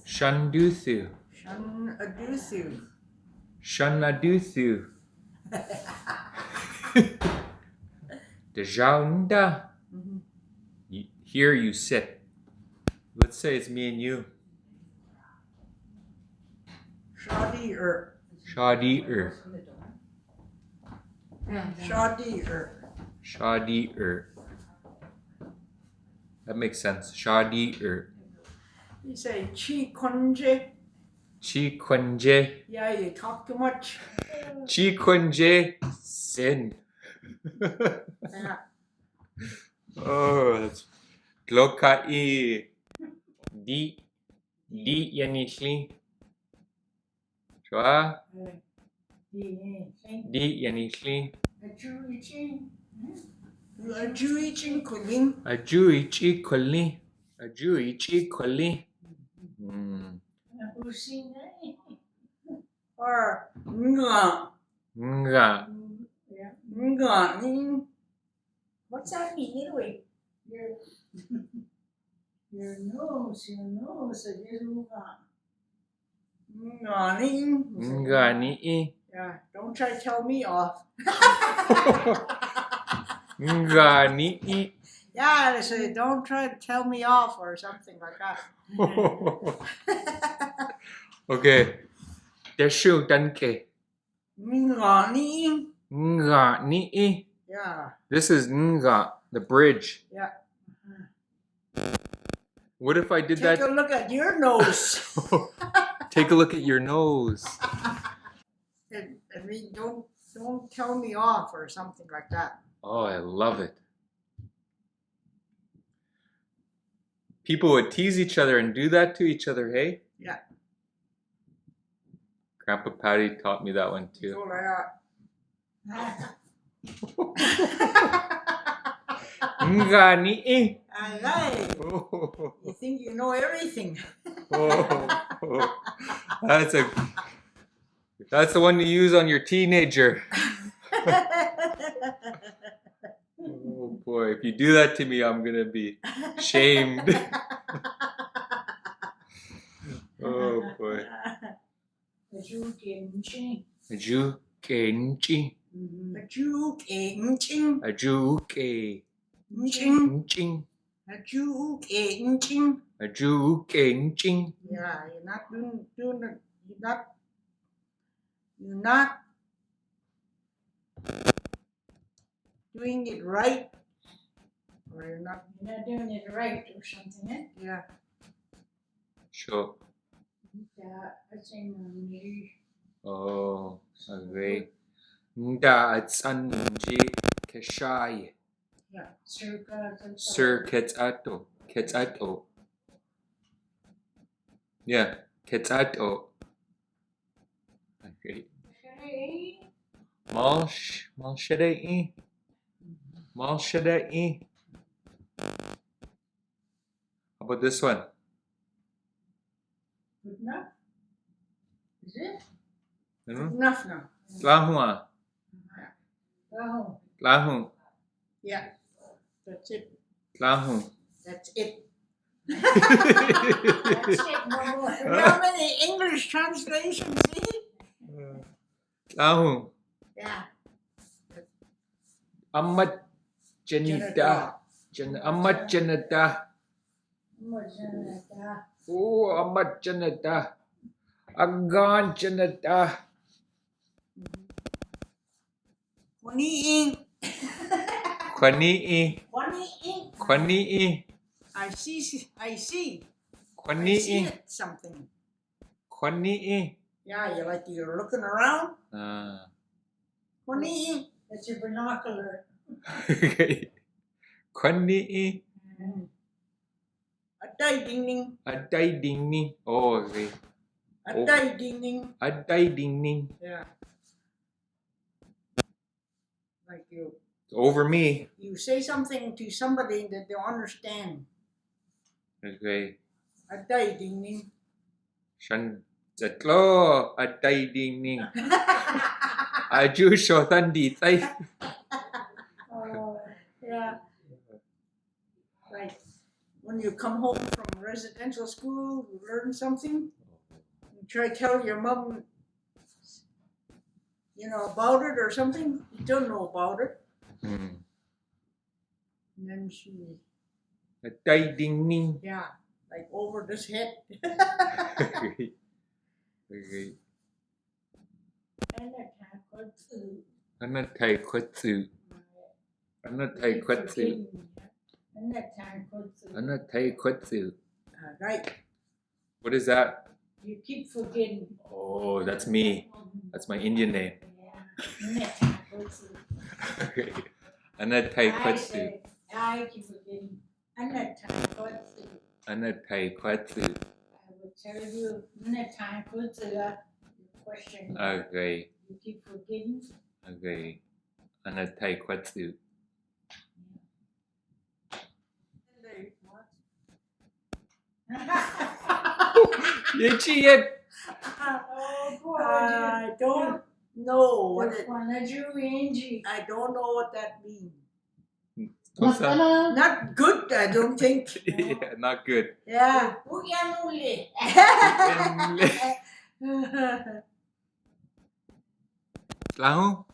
Shanduthu. Shanaduthu. Shanaduthu. Dejaunda. Here you sit. Let's say it's me and you. Shadi-er. Shadi-er. Shadi-er. Shadi-er. That makes sense. Shadi-er. You say chi kunje. Chi kunje. Yeah, you talk too much. Chi kunje. Sin. Yeah. Oh, that's Glokai. Di. Di yanishli. Chugha. Di yanishli. Ajuichin kuling. Ajuichi koli. Ajuichi koli. Or Ngha. Ngha. Ngha. What's that mean anyway? Your nose, it is Ngha. Ngha ni. Yeah, don't try to tell me off. Ngha ni. Yeah, they say don't try to tell me off or something like that. Okay. Deshu danke. Ngha ni. Ngha ni. Yeah. This is Ngha, the bridge. Yeah. What if I did that? Take a look at your nose. Take a look at your nose. I mean, don't tell me off or something like that. Oh, I love it. People would tease each other and do that to each other, hey? Yeah. Grandpa Patty taught me that one too. Go like Ngha ni. that. You think you know everything. That's the one to use on your teenager. Oh boy, if you do that to me, I'm gonna be shamed. Oh boy. Aju kenchi. Aju kenchi. Aju kenching. Aju ke. Nching. Nching. Aju kenching. Aju kenching. Yeah, you're not doing it right. Or you're not doing it right or something, eh? yeah. Sure. Oh, okay. Nda atsanji keshai. Yeah. Sir Khut'a. Khut'a. Yeah, Khut'a. Okay. Mal shadai. Mal shadai. How about this one? Good enough? Is it? Enough now. Lahua. Oh. Lahu. Yeah. That's it. Lahu. That's it. That's it, no more. How many English translations, see? Lahu. Yeah. Amat janita. Amat janita. Oh, amat janita. Agan janita. Kwani'ing. Kwani'i. Kwani'ing. Kwani'i. I see. I see Kwani'i. it, something. Kwani'i. Yeah, you're looking around. Kwani'ing. That's your binocular. Okay. Kwani'i. Aday ding-ding. Aday ding-ding. Oh, okay. Aday ding-ding. Aday ding-ding. Yeah. Like you. Over me. You say something to somebody that they'll understand. Okay. Aday ding-ding. Shan Zatlo. Aday ding-ding. Aju shotan di tay. Yeah. Right. when you come home from residential school, you learn something. You try to tell your mom, about it or something. You don't know about it. Hmm. And then she, Tay ding ning. yeah, like over this head. Okay. Anh là thả có sự. Anh là thầy Khut'a. Anh là thầy Khut'a. Anh là thả có sự. Anh là thầy Khut'a. Right. What is that? You keep forgetting. Oh, that's me. That's my Indian name. Yeah. Anh là thả có sự. Okay. Anh là thầy I Khut'a. say, I keep forgetting. Anh là thả có sự. Anh là thầy Khut'a. I will tell you, anh là thả có sự. Question. Okay. You keep forgetting. Okay. Anh là thầy Khut'a. Vậy chi em? Oh, poor I don't know what it. Angie. I don't know what that means. What's that? Not good, I don't think. Yeah, not good. Yeah. Uyanule. Lao.